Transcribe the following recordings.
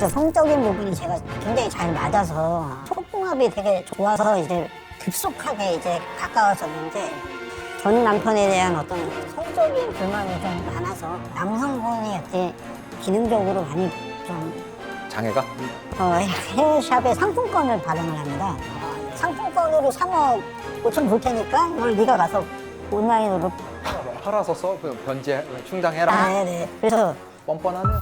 이제 성적인 부분이 제가 굉장히 잘 맞아서 촉궁합이 되게 좋아서 이제 급속하게 이제 가까워졌는데 전 남편에 대한 어떤 성적인 불만이 좀 많아서 남성분이 어떻게 기능적으로 많이 좀 장애가? 헤어샵에 상품권을 발행을 합니다. 상품권으로 3억 5천 줄 테니까 이걸 네가 가서 온라인으로 팔아서 써? 그 변제 충당해라? 네네. 그래서 뻔뻔하네요.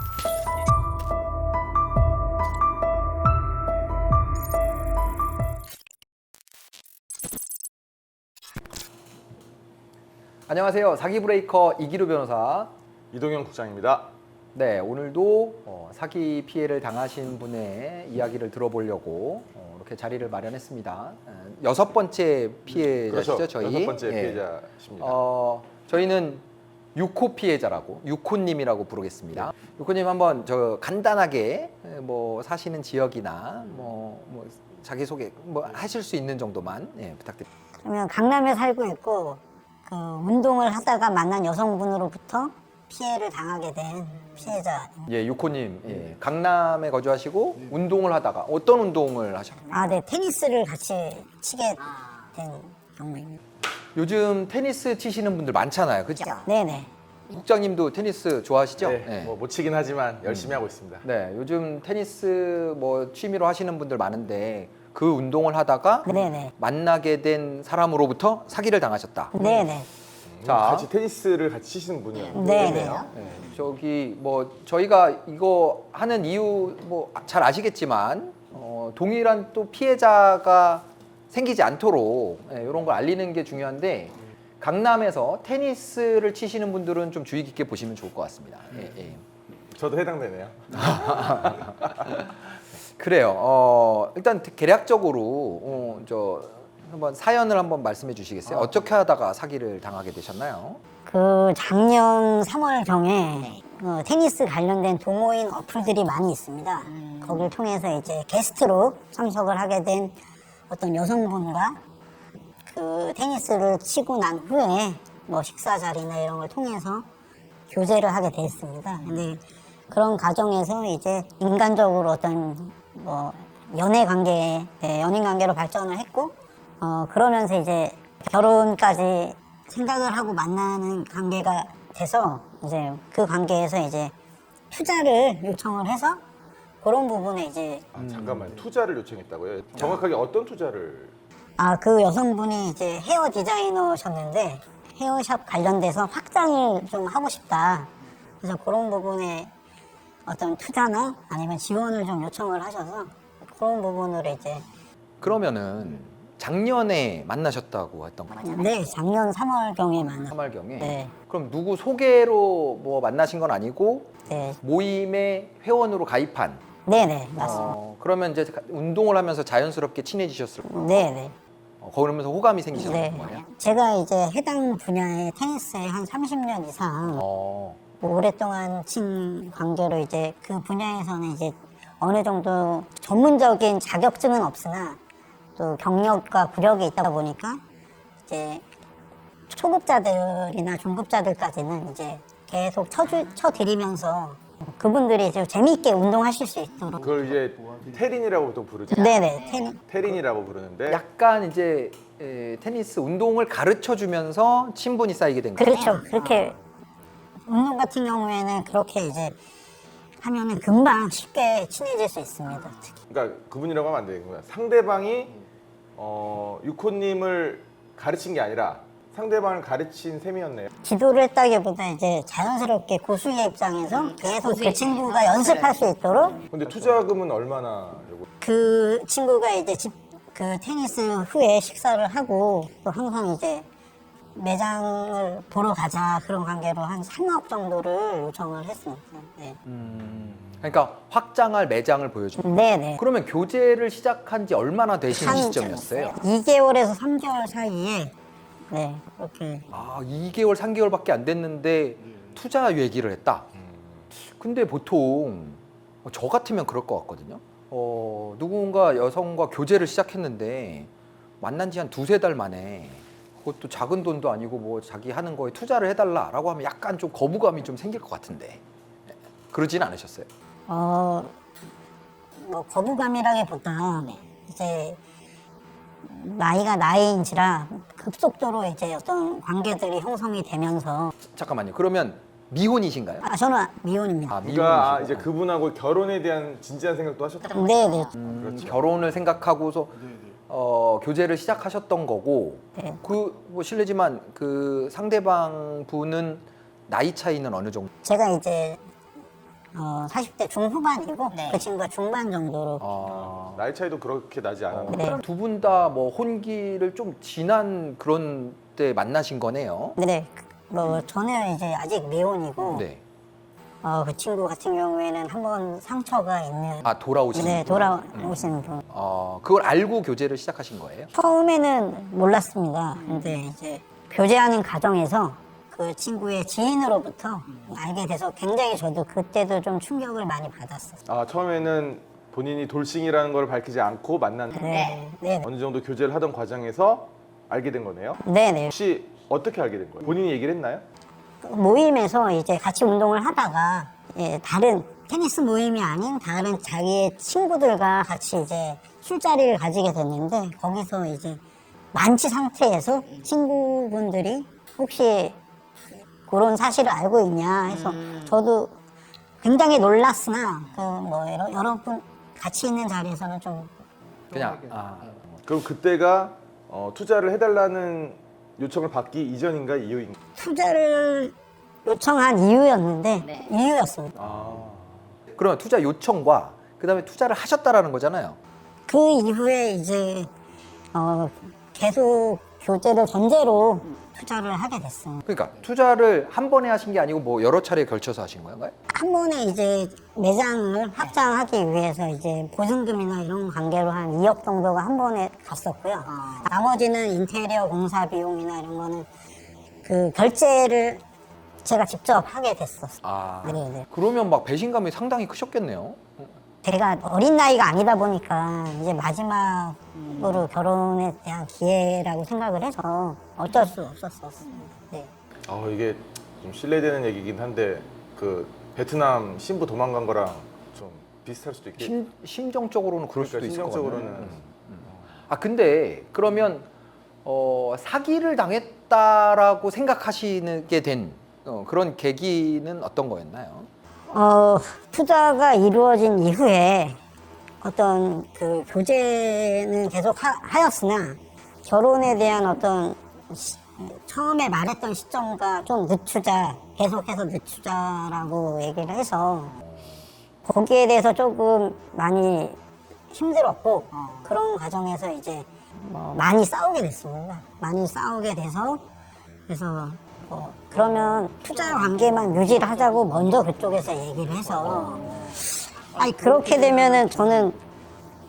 안녕하세요. 사기 브레이커 이기루 변호사. 이동현 국장입니다. 네, 오늘도 사기 피해를 당하신 분의 이야기를 들어보려고 이렇게 자리를 마련했습니다. 6번째 피해자시죠, 그렇죠. 저희? 6번째 예. 피해자십니다. 저희는 6호 피해자라고, 6호님이라고 부르겠습니다. 6호님 한번 저 간단하게 뭐 사시는 지역이나 뭐 자기소개 뭐 하실 수 있는 정도만 부탁드립니다. 그러면 강남에 살고 있고 그 운동을 하다가 만난 여성분으로부터 피해를 당하게 된 피해자. 예, 6호님. 예, 강남에 거주하시고 운동을 하다가 어떤 운동을 하셨나요? 아, 네. 테니스를 같이 치게 된 경우입니다. 요즘 테니스 치시는 분들 많잖아요. 그죠? 네네. 국장님도 테니스 좋아하시죠? 네, 뭐 못 치긴 하지만 열심히 하고 있습니다. 네, 요즘 테니스 뭐 취미로 하시는 분들 많은데 그 운동을 하다가 네네. 만나게 된 사람으로부터 사기를 당하셨다. 네네. 자. 같이 테니스를 같이 치시는 분이었는데 네네. 네, 저기 뭐 저희가 이거 하는 이유 뭐 잘 아시겠지만 동일한 또 피해자가 생기지 않도록 이런 걸 알리는 게 중요한데 강남에서 테니스를 치시는 분들은 좀 주의 깊게 보시면 좋을 것 같습니다. 예. 저도 해당되네요. 그래요. 일단 대략적으로 저 한번 사연을 한번 말씀해 주시겠어요? 어떻게 하다가 사기를 당하게 되셨나요? 그 작년 3월경에 테니스 관련된 동호인 어플들이 많이 있습니다. 거기를 통해서 이제 게스트로 참석을 하게 된 어떤 여성분과 그 테니스를 치고 난 후에 뭐 식사 자리나 이런 걸 통해서 교제를 하게 됐습니다. 근데 그런 과정에서 이제 인간적으로 어떤 뭐 연애 관계, 연인 관계로 발전을 했고 그러면서 이제 결혼까지 생각을 하고 만나는 관계가 돼서 이제 그 관계에서 이제 투자를 요청을 해서 그런 부분에 이제 잠깐만 투자를 요청했다고요? 정확하게 어떤 투자를? 그 여성분이 이제 헤어 디자이너셨는데 헤어샵 관련돼서 확장을 좀 하고 싶다. 그래서 그런 부분에 어떤 투자나 아니면 지원을 좀 요청을 하셔서 그런 부분으로 이제 그러면은 작년에 만나셨다고 했던 거죠? 네, 작년 3월경에 만났 3월경에. 네. 그럼 누구 소개로 뭐 만나신 건 아니고 네, 모임에 회원으로 가입한. 네네, 맞습니다. 그러면 이제 운동을 하면서 자연스럽게 친해지셨을 거예요. 네네. 그러면서 호감이 생기셨던 네. 거예요. 제가 이제 해당 분야의 테니스에 한 30년 이상 오랫동안 친 관계로 이제 그 분야에서는 이제 어느 정도 전문적인 자격증은 없으나 또 경력과 구력이 있다 보니까 이제 초급자들이나 중급자들까지는 이제 계속 쳐드리면서 그분들이 이제 재미있게 운동하실 수 있도록. 그걸 이제 테린이라고 또 부르죠. 네네. 테린이라고 부르는데 약간 이제 테니스 운동을 가르쳐 주면서 친분이 쌓이게 된 거예요. 그렇죠. 그렇게 운동 같은 경우에는 그렇게 이제 하면은 금방 쉽게 친해질 수 있습니다. 그러니까 그분이라고 하면 안 되는구나. 상대방이 유코님을 가르친 게 아니라 상대방을 가르친 셈이었네요. 지도를 했다기보다 이제 자연스럽게 고수의 입장에서 계속 그 친구가 연습할 수 있도록 근데 투자금은 얼마나 요구? 그 친구가 이제 그 테니스 후에 식사를 하고 또 항상 이제 매장을 보러 가자 그런 관계로 한 3억 정도를 요청을 했습니다. 네. 그러니까 확장할 매장을 보여줍니다. 네네. 그러면 교제를 시작한 지 얼마나 되신 시점이었어요? 2개월에서 3개월 사이에 네 그렇게 2개월, 3개월밖에 안 됐는데 투자 얘기를 했다. 근데 보통 저 같으면 그럴 것 같거든요. 누군가 여성과 교제를 시작했는데 만난 지 한 2-3달 만에 그것도 작은 돈도 아니고 뭐 자기 하는 거에 투자를 해달라라고 하면 약간 좀 거부감이 좀 생길 것 같은데 그러진 않으셨어요? 뭐 거부감이라기보다 이제 나이가 나이인지라 급속도로 이제 어떤 관계들이 형성이 되면서 잠깐만요. 그러면 미혼이신가요? 저는 미혼입니다. 아, 그러니까 미혼이시고. 이제 그분하고 결혼에 대한 진지한 생각도 하셨다. 네네. 그렇죠. 결혼을 생각하고서 교제를 시작하셨던 거고 네. 뭐 실례지만 그 상대방 분은 나이 차이는 어느 정도? 제가 이제 40대 중후반이고 그 친구가 중반 정도로 나이 차이도 그렇게 나지 않았나? 네. 두 분 다 뭐 혼기를 좀 지난 그런 때 만나신 거네요. 네. 뭐 저는 이제 아직 미혼이고 네. 그 친구 같은 경우에는 한번 상처가 있는 아 돌아오신. 네, 돌아오신 분. 그걸 알고 교제를 시작하신 거예요? 처음에는 몰랐습니다. 근데 이제 교제하는 과정에서 그 친구의 지인으로부터 알게 돼서 굉장히 저도 그때도 좀 충격을 많이 받았었어요. 아 처음에는 본인이 돌싱이라는 걸 밝히지 않고 만났는데 네. 어느 정도 교제를 하던 과정에서 알게 된 거네요. 네네. 혹시 어떻게 알게 된 거예요? 본인이 얘기를 했나요? 모임에서 이제 같이 운동을 하다가 다른 테니스 모임이 아닌 다른 자기의 친구들과 같이 이제 술자리를 가지게 됐는데 거기서 이제 만취 상태에서 친구분들이 혹시 그런 사실을 알고 있냐 해서 저도 굉장히 놀랐으나 그 뭐 여러분 같이 있는 자리에서는 좀 그냥 그럼 그때가 투자를 해달라는 요청을 받기 이전인가 이후인가? 투자를 요청한 이유였는데 이유였습니다. 그러면 투자 요청과 그다음에 투자를 하셨다라는 거잖아요. 그 이후에 이제 계속 교제를 전제로 투자를 하게 됐어요. 그러니까 투자를 한 번에 하신 게 아니고 뭐 여러 차례에 걸쳐서 하신 건가요? 한 번에 이제 매장을 확장하기 위해서 이제 보증금이나 이런 관계로 한 2억 정도가 한 번에 갔었고요. 나머지는 인테리어 공사 비용이나 이런 거는 그 결제를 제가 직접 하게 됐었어요. 네네. 그러면 막 배신감이 상당히 크셨겠네요. 제가 어린 나이가 아니다 보니까 이제 마지막으로 결혼에 대한 기회라고 생각을 해서 어쩔 수 없었어요. 네. 이게 좀 실례되는 얘기긴 한데 그 베트남 신부 도망간 거랑 좀 비슷할 수도 있겠. 심정적으로는 그럴 수도 그러니까 있을 것 같아요. 심정적으로는 근데 그러면 사기를 당했다라고 생각하시게 된 그런 계기는 어떤 거였나요? 투자가 이루어진 이후에 어떤 그 교제는 계속 하였으나 결혼에 대한 어떤 처음에 말했던 시점과 좀 늦추자, 계속해서 늦추자라고 얘기를 해서 거기에 대해서 조금 많이 힘들었고 그런 과정에서 이제 뭐 많이 싸우게 됐습니다. 많이 싸우게 돼서 그래서 그러면 투자 관계만 유지를 하자고 먼저 그쪽에서 얘기를 해서 그렇게 되면은 저는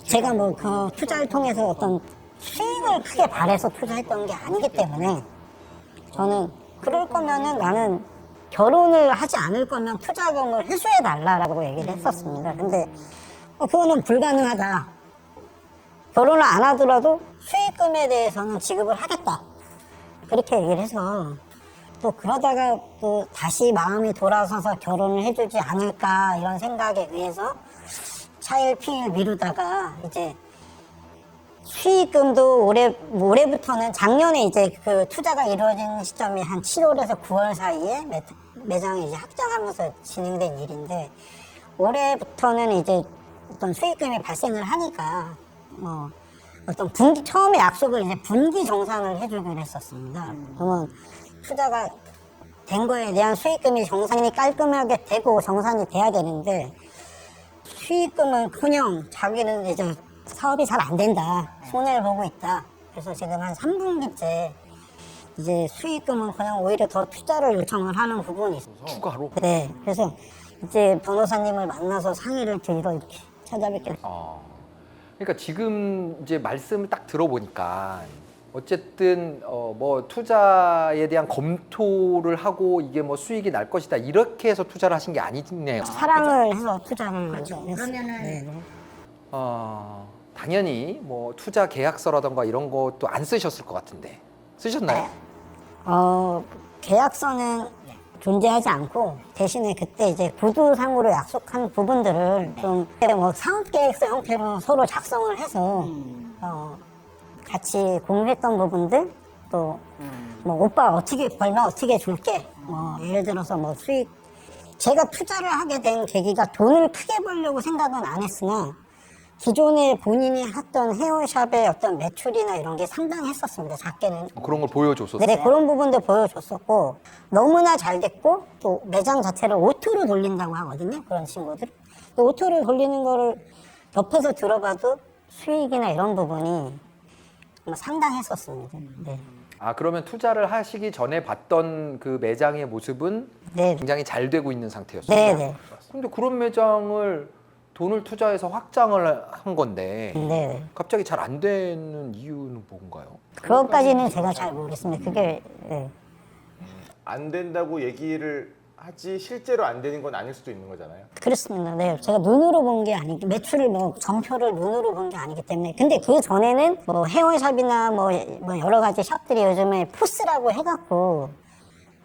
제가 뭐 그 투자를 통해서 어떤 수익을 크게 바래서 투자했던 게 아니기 때문에 저는 그럴 거면은 나는 결혼을 하지 않을 거면 투자금을 회수해 달라라고 얘기를 했었습니다. 근데 그거는 불가능하다. 결혼을 안 하더라도 수익금에 대해서는 지급을 하겠다. 그렇게 얘기를 해서 또 그러다가 또 다시 마음이 돌아서서 결혼을 해주지 않을까 이런 생각에 의해서 차일피일 미루다가 이제 수익금도 올해부터는 작년에 이제 그 투자가 이루어진 시점이 한 7월에서 9월 사이에 매장이 이제 확장하면서 진행된 일인데 올해부터는 이제 어떤 수익금이 발생을 하니까 어떤 처음에 약속을 이제 분기 정산을 해주기로 했었습니다. 그러면 투자가 된 거에 대한 수익금이 정산이 깔끔하게 되고 정산이 돼야 되는데 수익금은커녕 자기는 이제 사업이 잘 안 된다, 손해를 보고 있다. 그래서 지금 한 3분기째 이제 수익금은 그냥 오히려 더 투자를 요청을 하는 부분이 있어서 추가로? 네, 그래서 이제 변호사님을 만나서 상의를 드리러 이렇게 찾아뵙게. 그러니까 지금 이제 말씀을 딱 들어보니까 어쨌든 뭐 투자에 대한 검토를 하고 이게 뭐 수익이 날 것이다 이렇게 해서 투자를 하신 게 아니네요. 사랑을 해서 투자를 그렇죠. 했어요. 그러면은 네. 당연히 뭐 투자 계약서라던가 이런 것도 안 쓰셨을 것 같은데 쓰셨나요? 계약서는 존재하지 않고 대신에 그때 이제 구두상으로 약속한 부분들을 좀 뭐 사업 계획서 형태로 서로 작성을 해서 같이 공유했던 부분들 또 뭐 오빠 어떻게 벌면 어떻게 줄게 뭐 예를 들어서 뭐 수익 제가 투자를 하게 된 계기가 돈을 크게 벌려고 생각은 안 했으나 기존에 본인이 했던 헤어샵의 어떤 매출이나 이런 게 상당했었습니다. 작게는. 그런 걸 보여줬었어요. 네, 그런 부분도 보여줬었고 너무나 잘 됐고 또 매장 자체를 오토로 돌린다고 하거든요. 그런 친구들. 오토로 돌리는 거를 옆에서 들어봐도 수익이나 이런 부분이 상당했었습니다. 네. 아, 그러면 투자를 하시기 전에 봤던 그 매장의 모습은 네. 굉장히 잘 되고 있는 상태였어요. 네, 네. 근데 그런 매장을 돈을 투자해서 확장을 한 건데 네. 갑자기 잘 안 되는 이유는 뭔가요? 그것까지는 제가 잘 모르겠습니다. 그게 네. 안 된다고 얘기를 하지 실제로 안 되는 건 아닐 수도 있는 거잖아요. 그렇습니다. 네, 제가 눈으로 본 게 아니기 매출을 뭐 점표를 눈으로 본 게 아니기 때문에 근데 그 전에는 뭐 헤어샵이나 뭐 여러 가지 샵들이 요즘에 포스라고 해갖고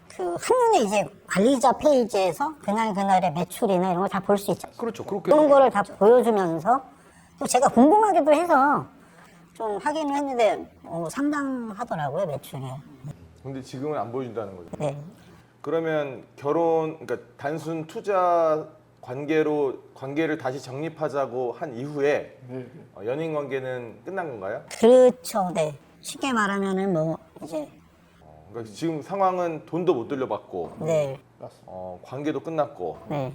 그 한눈에 이제 관리자 페이지에서 그날의 매출이나 이런 걸 다 볼 수 있죠. 그렇죠. 그렇게 그런 거를 다 보여주면서 또 제가 궁금하기도 해서 좀 확인을 했는데 상당하더라고요 매출이. 근데 지금은 안 보여준다는 거죠. 네. 그러면 그러니까 단순 투자 관계를 다시 정립하자고 한 이후에 연인 관계는 끝난 건가요? 그렇죠. 네. 쉽게 말하면은 뭐 이제 그러니까 지금 상황은 돈도 못 돌려받고 네. 관계도 끝났고 네.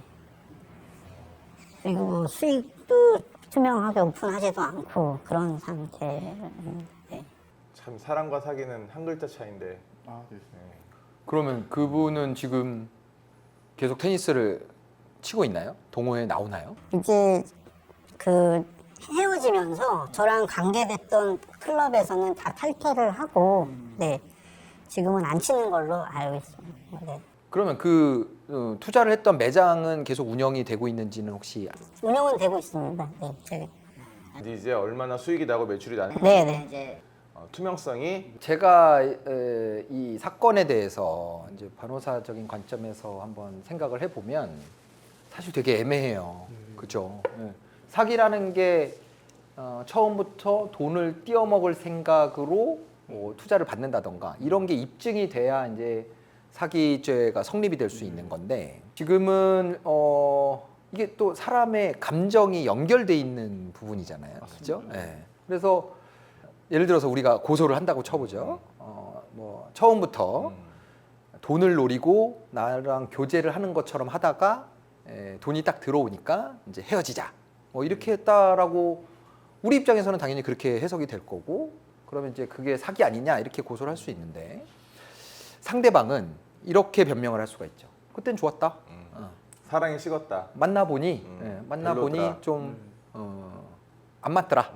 그리고 뭐 수익도 투명하게 오픈하지도 않고 그런 상태. 네. 참 사랑과 사기는 한 글자 차이인데. 그러면 그분은 지금 계속 테니스를 치고 있나요? 동호회에 나오나요? 이제 그 헤어지면서 저랑 관계됐던 클럽에서는 다 탈퇴를 하고 네. 지금은 안 치는 걸로 알고 있습니다. 네. 그러면 그 투자를 했던 매장은 계속 운영이 되고 있는지는 혹시 운영은 되고 있습니다. 네. 네. 근데 이제 얼마나 수익이 나고 매출이 나는 네. 네. 투명성이 제가 이 사건에 대해서 이제 변호사적인 관점에서 한번 생각을 해보면 사실 되게 애매해요. 그죠? 예. 사기라는 게 처음부터 돈을 띄어먹을 생각으로 투자를 받는다던가 이런 게 입증이 돼야 이제 사기죄가 성립이 될 수 있는 건데 지금은 이게 또 사람의 감정이 연결돼 있는 부분이잖아요. 그죠? 예. 그래서 예를 들어서 우리가 고소를 한다고 쳐보죠. 뭐 처음부터 돈을 노리고 나랑 교제를 하는 것처럼 하다가 돈이 딱 들어오니까 이제 헤어지자. 뭐 이렇게 했다라고 우리 입장에서는 당연히 그렇게 해석이 될 거고 그러면 이제 그게 사기 아니냐 이렇게 고소를 할 수 있는데 상대방은 이렇게 변명을 할 수가 있죠. 그땐 좋았다. 사랑이 식었다. 만나보니 별로더라. 좀 안 맞더라.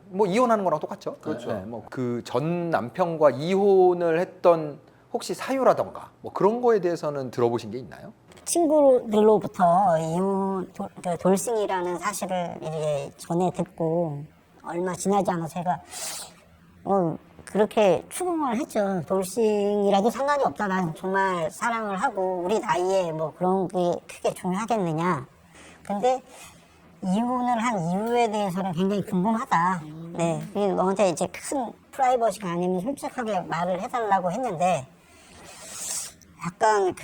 뭐 이혼하는 거랑 똑같죠. 그렇죠. 뭐그 전 남편과 이혼을 했던 혹시 사유라던가 뭐 그런 거에 대해서는 들어보신 게 있나요? 친구들로부터 이혼 돌싱이라는 사실을 이제 전에 듣고 얼마 지나지 않아서 제가 그렇게 추궁을 했죠. 돌싱이라도 상관이 없다. 난 정말 사랑을 하고 우리 나이에 뭐 그런 게 크게 중요하겠느냐. 근데 이혼을 한 이유에 대해서는 굉장히 궁금하다. 네, 너한테 이제 큰 프라이버시가 아니면 솔직하게 말을 해달라고 했는데 약간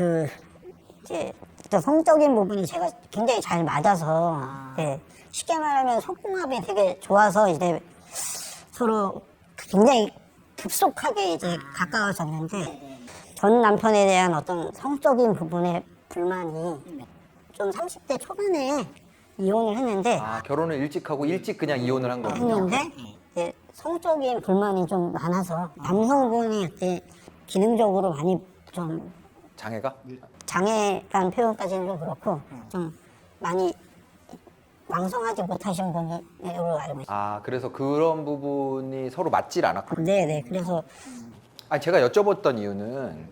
이제 성적인 부분이 제가 굉장히 잘 맞아서 네, 쉽게 말하면 속궁합이 되게 좋아서 이제 서로 굉장히 급속하게 이제 가까워졌는데 전 남편에 대한 어떤 성적인 부분의 불만이 좀 30대 초반에 이혼을 했는데 결혼을 일찍 하고 일찍 그냥 이혼을 한 거군요. 이제 성적인 불만이 좀 많아서 남성분이 그때 기능적으로 많이 좀 장애가? 장애라는 표현까지는 좀 그렇고 좀 많이 왕성하지 못하신 분으로 알고 있습니다. 그래서 그런 부분이 서로 맞질 않았고. 네. 그래서 제가 여쭤봤던 이유는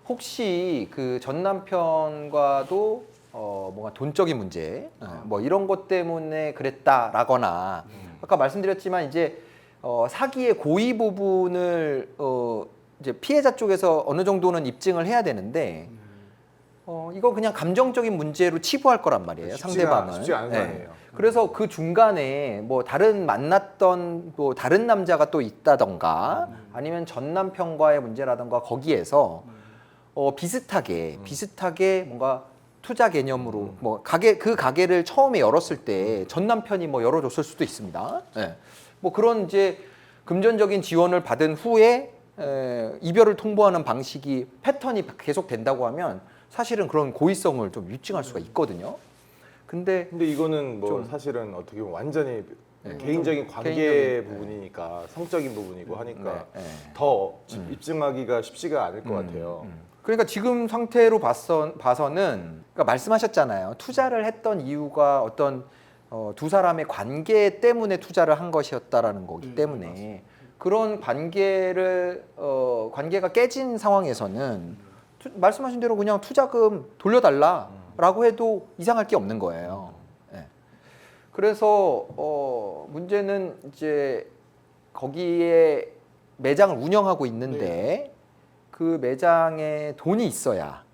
혹시 그 전 남편과도 뭔가 돈적인 문제, 뭐 이런 것 때문에 그랬다라거나 아까 말씀드렸지만 이제 사기의 고의 부분을 이제 피해자 쪽에서 어느 정도는 입증을 해야 되는데 이거 그냥 감정적인 문제로 치부할 거란 말이에요. 상대방은. 쉽지 않은 상황이에요. 그래서 그 중간에 뭐 다른 만났던 뭐 다른 남자가 또 있다던가 아니면 전 남편과의 문제라던가 거기에서 비슷하게 뭔가 투자 개념으로 뭐 그 가게를 처음에 열었을 때 전 남편이 뭐 열어줬을 수도 있습니다. 예. 뭐 그런 이제 금전적인 지원을 받은 후에 이별을 통보하는 방식이 패턴이 계속 된다고 하면 사실은 그런 고의성을 좀 입증할 수가 있거든요. 근데 이거는 뭐 좀- 사실은 어떻게 보면 완전히 네. 개인적인 관계 개인적인, 부분이니까 성적인 부분이고 하니까 네, 네. 더 입증하기가 쉽지가 않을 것 같아요. 그러니까 지금 상태로 봐서는 그러니까 말씀하셨잖아요. 투자를 했던 이유가 어떤 두 사람의 관계 때문에 투자를 한 것이었다라는 거기 때문에 그런 관계가 깨진 상황에서는 말씀하신 대로 그냥 투자금 돌려달라라고 해도 이상할 게 없는 거예요. 예. 그래서 문제는 이제 거기에 매장을 운영하고 있는데 그 매장에 돈이 있어야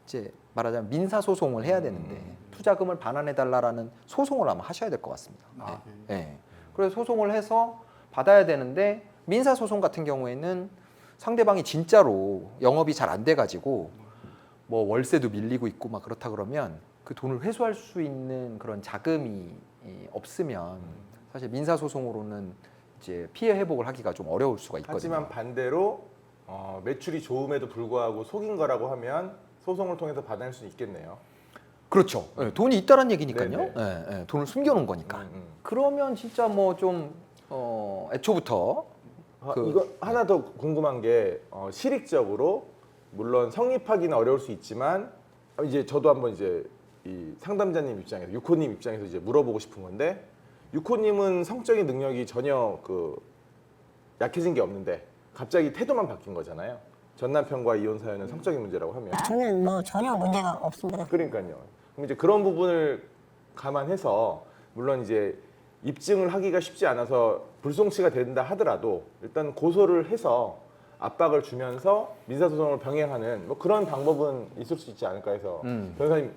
이제 말하자면 민사 소송을 해야 되는데 투자금을 반환해 달라라는 소송을 아마 하셔야 될 것 같습니다. 예. 그래서 소송을 해서 받아야 되는데 민사 소송 같은 경우에는 상대방이 진짜로 영업이 잘 안 돼가지고 뭐 월세도 밀리고 있고 막 그렇다 그러면 그 돈을 회수할 수 있는 그런 자금이 없으면 사실 민사 소송으로는 이제 피해 회복을 하기가 좀 어려울 수가 있거든요. 하지만 반대로 매출이 좋음에도 불구하고 속인 거라고 하면 소송을 통해서 받아낼 수 있겠네요. 그렇죠. 예, 돈이 있다란 얘기니까요. 네네. 예, 예, 돈을 숨겨놓은 거니까. 그러면 진짜 뭐 좀 애초부터 이거 하나 더 궁금한 게 실익적으로 물론 성립하기는 어려울 수 있지만 이제 저도 한번 이제 이 상담자님 입장에서 유코님 입장에서 이제 물어보고 싶은 건데 유코님은 성적인 능력이 전혀 약해진 게 없는데 갑자기 태도만 바뀐 거잖아요. 전 남편과 이혼 사연은 성적인 문제라고 하면 저는 뭐 전혀 문제가 없습니다. 그러니까요. 그럼 이제 그런 부분을 감안해서 물론 이제 입증을 하기가 쉽지 않아서 불송치가 된다 하더라도 일단 고소를 해서 압박을 주면서 민사소송을 병행하는 뭐 그런 방법은 있을 수 있지 않을까 해서 변호사님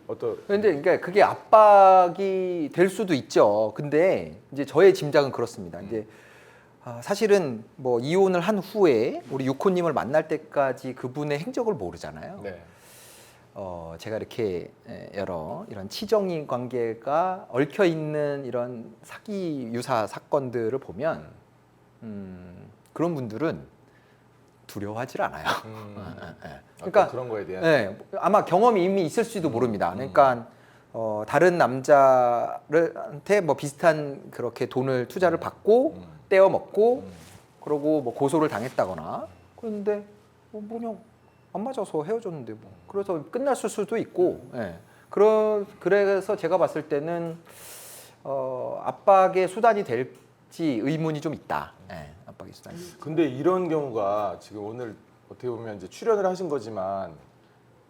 근데 그러니까 그게 압박이 될 수도 있죠. 근데 이제 저의 짐작은 그렇습니다. 이제 사실은 뭐 이혼을 한 후에 우리 유코님을 만날 때까지 그분의 행적을 모르잖아요. 네. 제가 이렇게 여러 이런 치정인 관계가 얽혀 있는 이런 사기 유사 사건들을 보면 그런 분들은 두려워하질 않아요. 그러니까 그런 거에 대한 아마 경험이 이미 있을지도 모릅니다. 그러니까 다른 남자한테 뭐 비슷한 그렇게 돈을 투자를 받고 떼어 먹고 그러고 뭐 고소를 당했다거나 그런데 뭐냐 안 맞아서 헤어졌는데 뭐 그래서 끝났을 수도 있고 그래서 제가 봤을 때는 압박의 수단이 될지 의문이 좀 있다. 압박의 수단이. 근데 이런 경우가 지금 오늘 어떻게 보면 이제 출연을 하신 거지만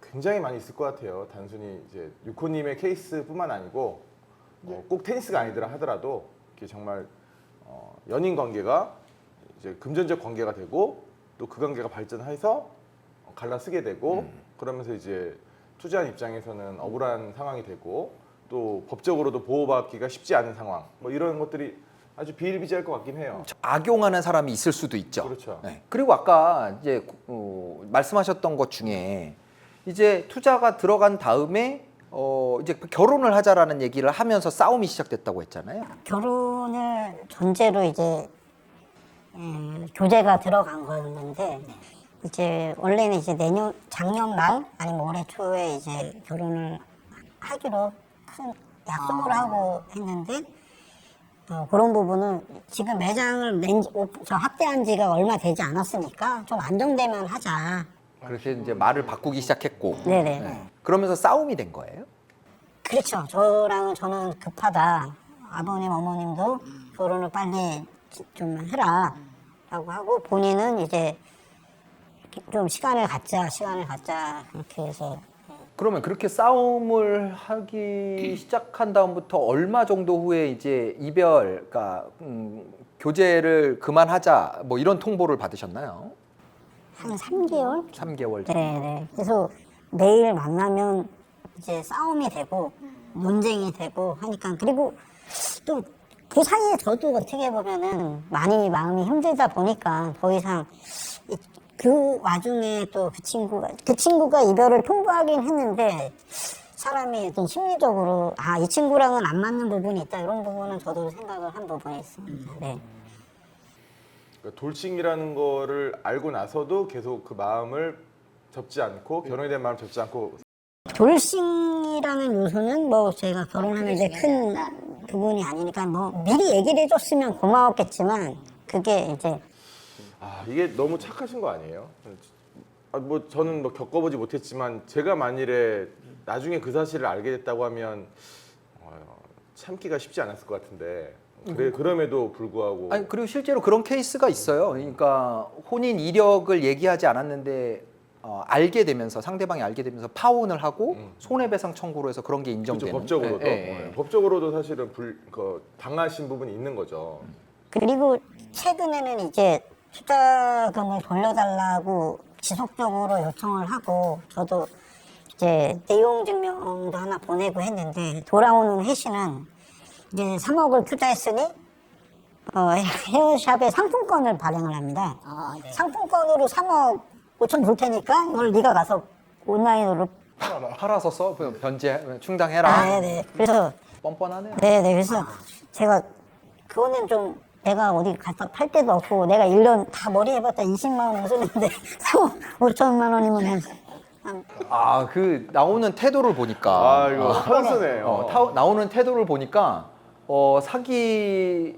굉장히 많이 있을 것 같아요. 단순히 이제 유코님의 케이스뿐만 아니고 꼭 테니스가 아니더라 하더라도 이게 정말 연인 관계가 이제 금전적 관계가 되고 또 그 관계가 발전해서 갈라쓰게 되고 그러면서 이제 투자한 입장에서는 억울한 상황이 되고 또 법적으로도 보호받기가 쉽지 않은 상황 뭐 이런 것들이 아주 비일비재할 것 같긴 해요. 악용하는 사람이 있을 수도 있죠. 그렇죠. 그리고 아까 이제 말씀하셨던 것 중에 이제 투자가 들어간 다음에 이제 결혼을 하자라는 얘기를 하면서 싸움이 시작됐다고 했잖아요. 결혼을 전제로 이제 교제가 들어간 거였는데 이제 원래는 이제 작년 말 아니면 올해 초에 이제 결혼을 하기로 큰 약속을 하고 했는데 그런 부분은 지금 매장을 확대한 지가 얼마 되지 않았으니까 좀 안정되면 하자. 그래서 이제 말을 바꾸기 시작했고. 네네. 그러면서 싸움이 된 거예요? 그렇죠. 저는 급하다. 아버님, 어머님도 결혼을 빨리 좀 해라. 라고 하고 본인은 이제 좀 시간을 갖자. 그렇게 해서. 그러면 그렇게 싸움을 하기 시작한 다음부터 얼마 정도 후에 이제 그러니까 교제를 그만하자 뭐 이런 통보를 받으셨나요? 한 3개월? 3개월 정도. 네네. 그래서 매일 만나면 이제 싸움이 되고 논쟁이 되고 하니까 그리고 또 그 사이에 저도 어떻게 보면은 많이 마음이 힘들다 보니까 더 이상 그 와중에 또 그 친구가 이별을 통보하긴 했는데 사람이 어떤 심리적으로 이 친구랑은 안 맞는 부분이 있다 이런 부분은 저도 생각을 한 부분이 있습니다. 네. 그러니까 돌싱이라는 거를 알고 나서도 계속 그 마음을 접지 않고 결혼에 대한 마음을 접지 않고 돌싱이라는 요소는 뭐 제가 결혼하는데 큰 부분이 아니니까 뭐 미리 얘기를 해줬으면 고마웠겠지만 그게 이제 이게 너무 착하신 거 아니에요? 뭐 저는 뭐 겪어보지 못했지만 제가 만일에 나중에 그 사실을 알게 됐다고 하면 참기가 쉽지 않았을 것 같은데 그럼에도 불구하고 아니 그리고 실제로 그런 케이스가 있어요. 그러니까 혼인 이력을 얘기하지 않았는데 알게 되면서 상대방이 알게 되면서 파혼을 하고 손해배상 청구로 해서 그런 게 인정되는. 그렇죠, 법적으로도 법적으로도 사실은 당하신 부분이 있는 거죠. 그리고 최근에는 이제 투자금을 돌려달라고 지속적으로 요청을 하고 저도 이제 내용 증명도 하나 보내고 했는데 돌아오는 회신은 이제 3억을 투자했으니 헤어샵에 상품권을 발행을 합니다. 네. 상품권으로 3억 5천 줄 테니까 이걸 네가 가서 온라인으로 팔아서 써 변제 충당해라. 네네. 그래서 뻔뻔하네요. 네네. 그래서 제가 그거는 좀 내가 어디 가서 팔 데도 없고 내가 1년 다 머리 해봤자 20만 원 쓰는데 3억 5천만 원이면 그 나오는 태도를 보니까 이거 선수네요. 나오는 태도를 보니까 사기의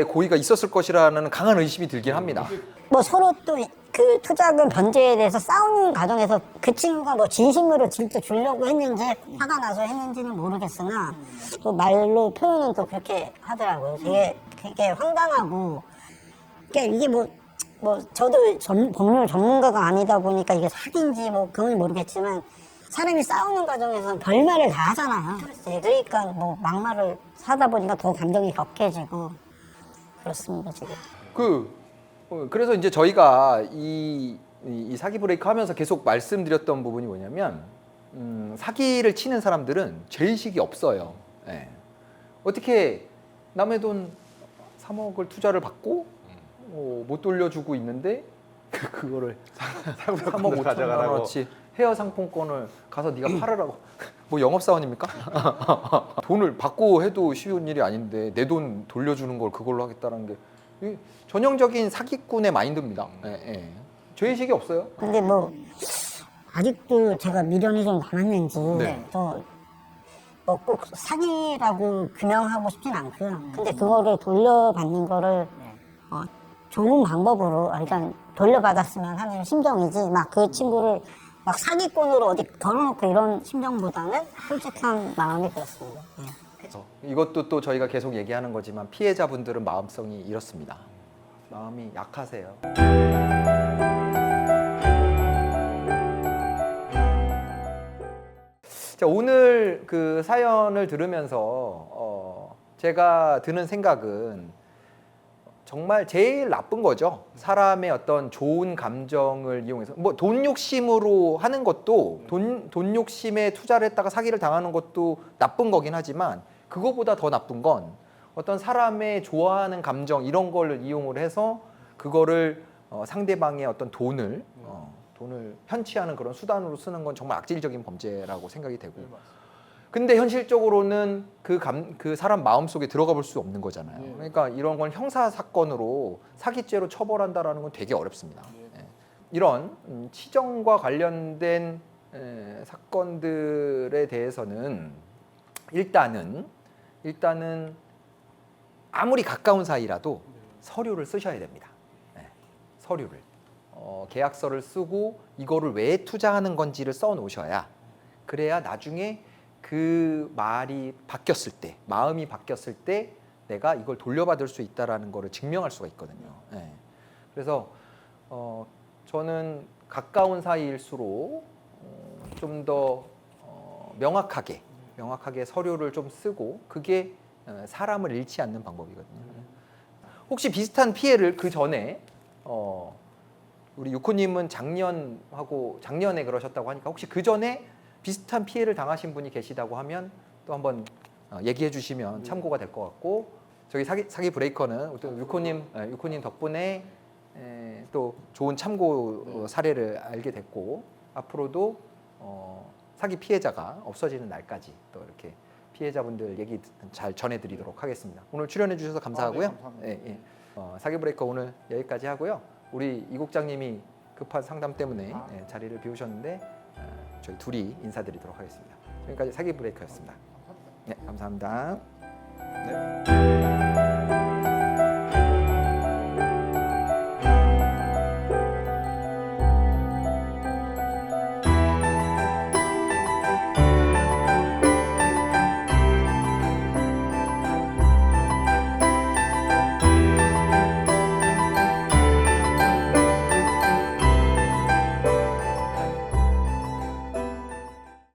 고의가 있었을 것이라는 강한 의심이 들긴 합니다. 뭐 서로 또 그 투자금 변제에 대해서 싸우는 과정에서 그 친구가 뭐 진심으로 진짜 주려고 했는지 화가 나서 했는지는 모르겠으나 또 말로 표현은 또 그렇게 하더라고요. 되게 황당하고 그러니까 이게 뭐 저도 법률 전문가가 아니다 보니까 이게 사기인지 뭐 그건 모르겠지만 사람이 싸우는 과정에서 별말을 다 하잖아요. 그러니까 뭐 막말을 하다 보니까 더 감정이 격해지고 그렇습니다 지금. 그래서 이제 저희가 이 사기 브레이크 하면서 계속 말씀드렸던 부분이 뭐냐면 사기를 치는 사람들은 죄의식이 없어요. 예. 어떻게 남의 돈 3억을 투자를 받고 못 돌려주고 있는데 그거를 3억 5천만 원어치 헤어 상품권을 가서 네가 팔으라고 뭐 영업사원입니까? 돈을 받고 해도 쉬운 일이 아닌데 내 돈 돌려주는 걸 그걸로 하겠다는 게 전형적인 사기꾼의 마인드입니다. 죄의식이 없어요. 근데 뭐 아직도 제가 미련이 좀 남았는지 네. 또 뭐 꼭 사기라고 규명하고 싶진 않고요. 근데 그거를 돌려받는 거를 좋은 방법으로 일단 돌려받았으면 하는 심정이지 막 그 친구를 막 사기꾼으로 어디 걸어놓고 이런 심정보다는 솔직한 마음이 그렇습니다. 이것도 또 저희가 계속 얘기하는 거지만 피해자분들은 마음성이 이렇습니다. 마음이 약하세요. 자, 오늘 그 사연을 들으면서 제가 드는 생각은 정말 제일 나쁜 거죠. 사람의 어떤 좋은 감정을 이용해서 뭐 돈 욕심으로 하는 것도 돈 욕심에 투자를 했다가 사기를 당하는 것도 나쁜 거긴 하지만 그거보다 더 나쁜 건 어떤 사람의 좋아하는 감정 이런 걸 이용을 해서 그거를 상대방의 어떤 돈을 편취하는 그런 수단으로 쓰는 건 정말 악질적인 범죄라고 생각이 되고. 근데 현실적으로는 그 사람 마음속에 들어가 볼 수 없는 거잖아요. 그러니까 이런 건 형사 사건으로 사기죄로 처벌한다라는 건 되게 어렵습니다. 이런 치정과 관련된 사건들에 대해서는 일단은 아무리 가까운 사이라도 서류를 쓰셔야 됩니다. 서류를 계약서를 쓰고 이거를 왜 투자하는 건지를 써 놓으셔야 그래야 나중에 그 말이 바뀌었을 때 마음이 바뀌었을 때 내가 이걸 돌려받을 수 있다라는 거를 증명할 수가 있거든요. 그래서 저는 가까운 사이일수록 좀 더 명확하게 서류를 좀 쓰고 그게 사람을 잃지 않는 방법이거든요. 혹시 비슷한 피해를 그 전에 우리 유코님은 작년에 그러셨다고 하니까 혹시 그 전에 비슷한 피해를 당하신 분이 계시다고 하면 또 한번 얘기해 주시면 참고가 될 것 같고, 저희 사기 브레이커는 또 유코님 덕분에 또 좋은 참고 사례를 알게 됐고, 앞으로도 사기 피해자가 없어지는 날까지 또 이렇게 피해자분들 얘기 잘 전해드리도록 하겠습니다. 오늘 출연해 주셔서 감사하고요. 네, 감사합니다. 예, 예. 사기 브레이커 오늘 여기까지 하고요. 우리 이 국장님이 급한 상담 때문에 자리를 비우셨는데 저희 둘이 인사드리도록 하겠습니다. 지금까지 사기 브레이커였습니다. 네, 감사합니다. 네.